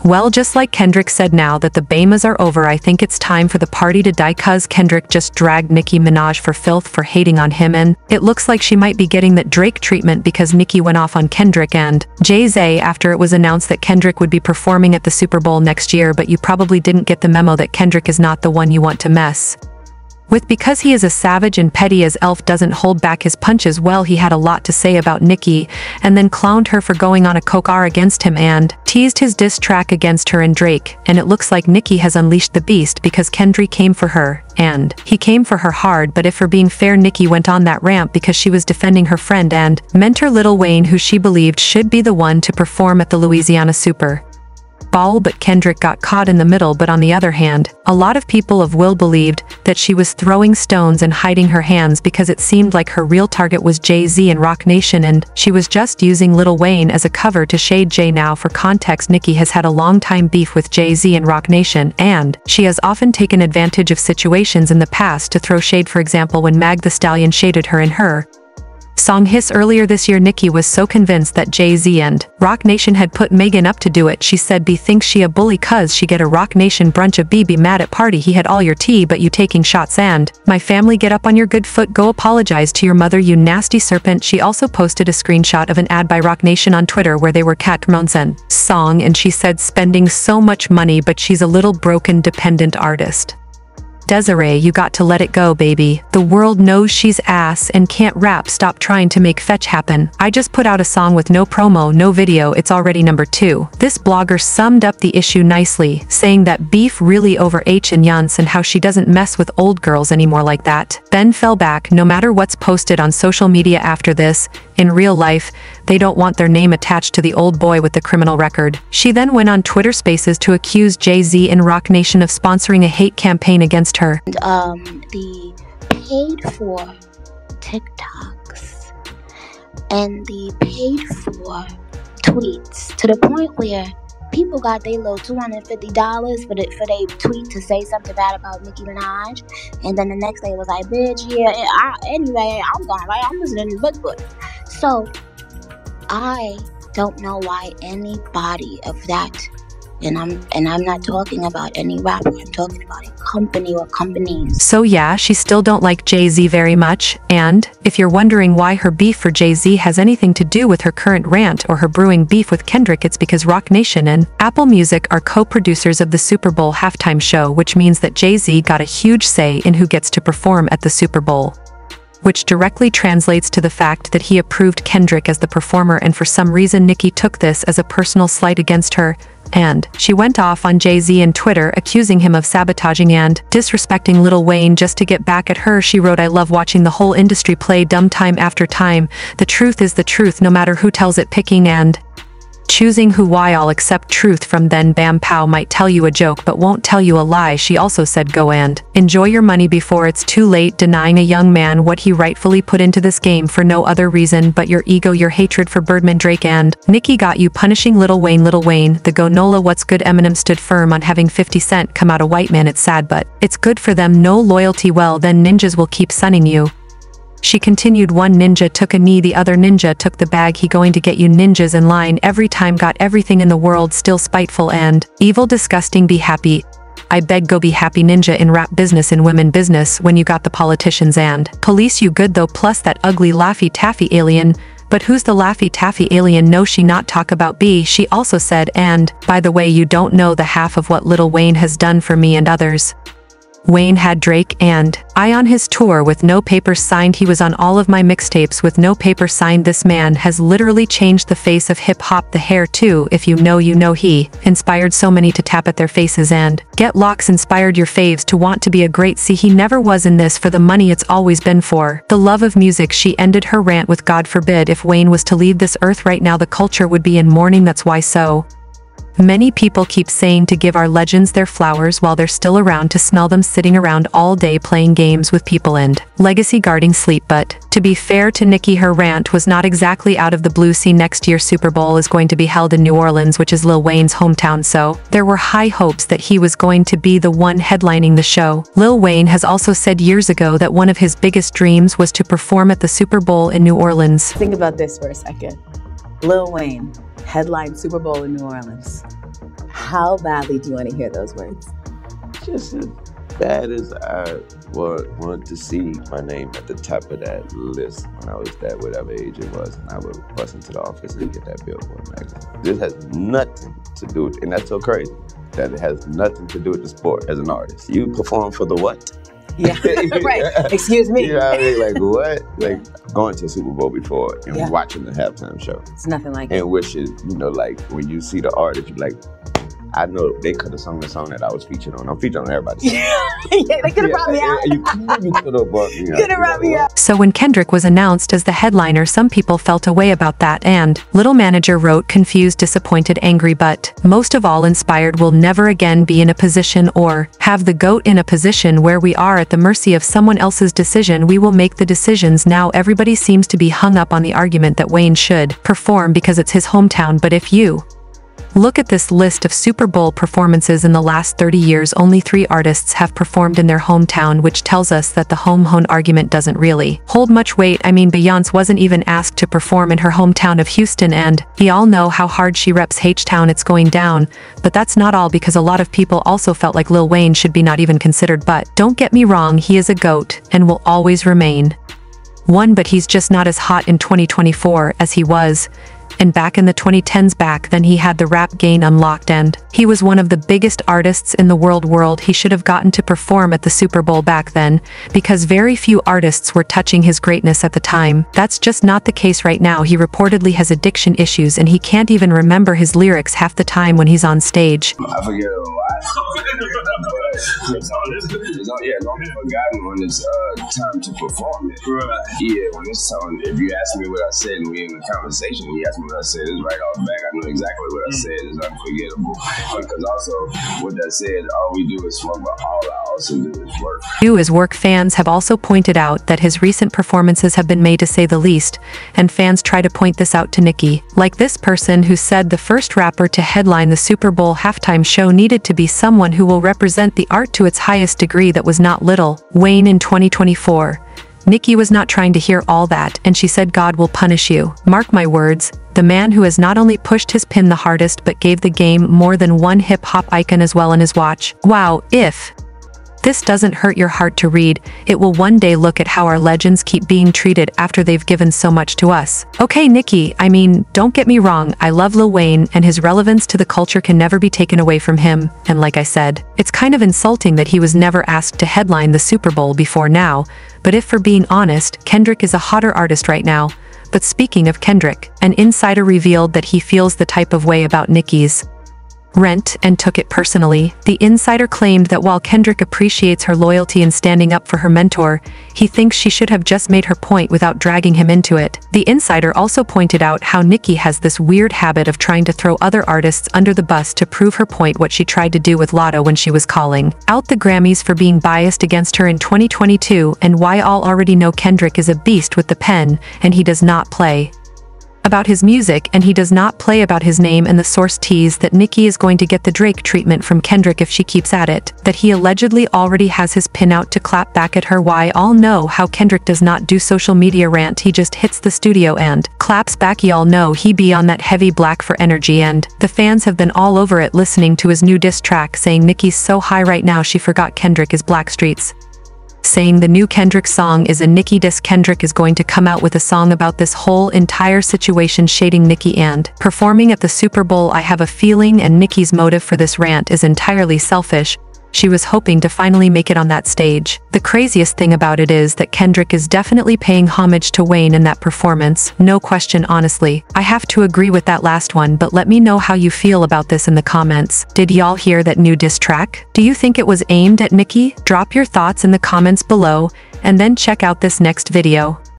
Well, just like Kendrick said, now that the Bamas are over, I think it's time for the party to die, cuz Kendrick just dragged Nicki Minaj for filth for hating on him, and it looks like she might be getting that Drake treatment because Nicki went off on Kendrick and Jay-Z after it was announced that Kendrick would be performing at the Super Bowl next year, but you probably didn't get the memo that Kendrick is not the one you want to mess with because he is a savage and petty as Elf doesn't hold back his punches. Well, he had a lot to say about Nicki and then clowned her for going on a coke R against him and teased his diss track against her and Drake, and it looks like Nicki has unleashed the beast because Kendrick came for her, and he came for her hard. But if we're being fair, Nicki went on that rant because she was defending her friend and mentor Lil Wayne, who she believed should be the one to perform at the Louisiana Super Bowl, but Kendrick got caught in the middle. But on the other hand, a lot of people of Will believed that she was throwing stones and hiding her hands because it seemed like her real target was Jay-Z and Roc Nation, and she was just using Lil Wayne as a cover to shade Jay. Now, for context, Nicki has had a long time beef with Jay-Z and Roc Nation, and she has often taken advantage of situations in the past to throw shade. For example, when Mag Thee Stallion shaded her in her song Hiss earlier this year, Nicki was so convinced that Jay-Z and Roc Nation had put Megan up to do it. She said, "B thinks she a bully cuz she get a Roc Nation brunch, a BB mad at party, he had all your tea but you taking shots, and my family get up on your good foot, go apologize to your mother, you nasty serpent." She also posted a screenshot of an ad by Roc Nation on Twitter where they were Cat Monsen song, and she said, "Spending so much money but she's a little broken dependent artist. Desiree, you got to let it go, baby. The world knows she's ass and can't rap. Stop trying to make fetch happen. I just put out a song with no promo, no video, it's already #2. This blogger summed up the issue nicely, saying that beef really over H and Yunce and how she doesn't mess with old girls anymore like that. Ben fell back. No matter what's posted on social media after this, in real life, they don't want their name attached to the old boy with the criminal record. She then went on Twitter Spaces to accuse Jay-Z and Roc Nation of sponsoring a hate campaign against her. The paid for TikToks and the paid for tweets, to the point where people got their little $250 for their tweet to say something bad about Nicki Minaj, and then the next day it was like, bitch, yeah, anyway, I'm gone, right? I'm listening to the book. So I don't know why anybody of that, and I'm not talking about any rapper, I'm talking about a company or companies. So yeah, she still don't like Jay-Z very much, and if you're wondering why her beef for Jay-Z has anything to do with her current rant or her brewing beef with Kendrick, it's because Roc Nation and Apple Music are co-producers of the Super Bowl halftime show, which means that Jay-Z got a huge say in who gets to perform at the Super Bowl, which directly translates to the fact that he approved Kendrick as the performer, and for some reason Nicki took this as a personal slight against her, and she went off on Jay-Z on Twitter accusing him of sabotaging and disrespecting Lil Wayne just to get back at her. She wrote, "I love watching the whole industry play dumb time after time. The truth is the truth, no matter who tells it, picking and choosing who. Why I'll accept truth from then bam pow might tell you a joke but won't tell you a lie." She also said, "Go and enjoy your money before it's too late," denying a young man what he rightfully put into this game for no other reason but your ego, your hatred for Birdman. Drake and Nicki got you punishing Lil Wayne. Lil Wayne, the go Nola what's good. Eminem stood firm on having 50 Cent come out a white man. It's sad but it's good for them. No loyalty, well then ninjas will keep sunning you. She continued, "One ninja took a knee, the other ninja took the bag. He going to get you. Ninjas in line every time, got everything in the world, still spiteful and evil, disgusting. Be happy. I beg, go be happy. Ninja in rap business, in women business, when you got the politicians and police you good though, plus that ugly Laffy Taffy alien." But who's the Laffy Taffy alien? No, she not talk about B. She also said, "And by the way, you don't know the half of what Lil Wayne has done for me and others." Wayne had Drake and I on his tour with no papers signed. He was on all of my mixtapes with no paper signed. This man has literally changed the face of hip-hop. The hair too, if you know you know. He inspired so many to tap at their faces and get locks, inspired your faves to want to be a great. See, he never was in this for the money, it's always been for the love of music." She ended her rant with, "God forbid if Wayne was to leave this earth right now, the culture would be in mourning. That's why so many people keep saying to give our legends their flowers while they're still around, to smell them sitting around all day playing games with people and legacy guarding sleep." But to be fair to Nicki, her rant was not exactly out of the blue. See, next year's Super Bowl is going to be held in New Orleans, which is Lil Wayne's hometown, so there were high hopes that he was going to be the one headlining the show. Lil Wayne has also said years ago that one of his biggest dreams was to perform at the Super Bowl in New Orleans. Think about this for a second. Lil Wayne, headline Super Bowl in New Orleans. How badly do you want to hear those words? Just as bad as I wanted to see my name at the top of that list when I was that whatever age it was, and I would bust into the office and get that Billboard magazine. This has nothing to do with, and that's so crazy, that it has nothing to do with the sport as an artist. You perform for the what? Yeah, right. Excuse me. You know what I mean? Like, what? Like, going to a Super Bowl before and watching the halftime show. It's nothing like it. And which is, you know, like, when you see the artist, you're like, I know they could have sung the song that I was featured on. I'm featured on everybody's song. Yeah, they could have brought me out. You could have brought me out. Could have brought me out. So when Kendrick was announced as the headliner, some people felt a way about that, and Little Manager wrote, confused, disappointed, angry, but most of all inspired. Will never again be in a position or have the GOAT in a position where we are at the mercy of someone else's decision. We will make the decisions now. Everybody seems to be hung up on the argument that Wayne should perform because it's his hometown, but if you look at this list of Super Bowl performances in the last 30 years, only 3 artists have performed in their hometown, which tells us that the home argument doesn't really hold much weight. I mean, Beyonce wasn't even asked to perform in her hometown of Houston, and we all know how hard she reps H-Town. It's going down. But that's not all, because a lot of people also felt like Lil Wayne should be not even considered. But don't get me wrong, he is a GOAT and will always remain one, but he's just not as hot in 2024 as he was. And back in the 2010s, back then he had the rap game unlocked and he was one of the biggest artists in the world. He should have gotten to perform at the Super Bowl back then, because very few artists were touching his greatness at the time. That's just not the case right now. He reportedly has addiction issues and he can't even remember his lyrics half the time when he's on stage. I forget a lot. It's only forgotten when it's time to perform it. Yeah, when it's time, if you ask me what I said and we in the conversation, you ask me what I said, it's right off the back. I know exactly what I said. It's unforgettable. Because also, with that said, all we do is smoke, but all I also do is work. His work. Fans have also pointed out that his recent performances have been made, to say the least, and fans try to point this out to Nicki. Like this person who said the first rapper to headline the Super Bowl halftime show needed to be someone who will represent the art to its highest degree. That was not Lil Wayne in 2024. Nicki was not trying to hear all that, and she said, God will punish you. Mark my words, the man who has not only pushed his pin the hardest but gave the game more than one hip-hop icon as well in his watch. Wow, if this doesn't hurt your heart to read, it will one day. Look at how our legends keep being treated after they've given so much to us. Okay, Nicki, I mean, don't get me wrong, I love Lil Wayne and his relevance to the culture can never be taken away from him, and like I said, it's kind of insulting that he was never asked to headline the Super Bowl before now, but if we're being honest, Kendrick is a hotter artist right now. But speaking of Kendrick, an insider revealed that he feels the type of way about Nicki's Rant and took it personally. The insider claimed that while Kendrick appreciates her loyalty in standing up for her mentor, he thinks she should have just made her point without dragging him into it. The insider also pointed out how Nicki has this weird habit of trying to throw other artists under the bus to prove her point, what she tried to do with Lotto when she was calling out the Grammys for being biased against her in 2022, and why all already know Kendrick is a beast with the pen, and he does not play about his music, and he does not play about his name, and the source teased that Nicki is going to get the Drake treatment from Kendrick if she keeps at it, that he allegedly already has his pin out to clap back at her. Why all know how Kendrick does not do social media rant, he just hits the studio and claps back. Y'all know he be on that heavy black for energy, and the fans have been all over it listening to his new diss track saying Nicki's so high right now she forgot Kendrick is Blackstreet's. Saying the new Kendrick song is a Nicki diss. Kendrick is going to come out with a song about this whole entire situation, shading Nicki and performing at the Super Bowl. I have a feeling, and Nicki's motive for this rant is entirely selfish. She was hoping to finally make it on that stage. The craziest thing about it is that Kendrick is definitely paying homage to Wayne in that performance, no question. Honestly, I have to agree with that last one, but let me know how you feel about this in the comments. Did y'all hear that new diss track? Do you think it was aimed at Nicki? Drop your thoughts in the comments below, and then check out this next video.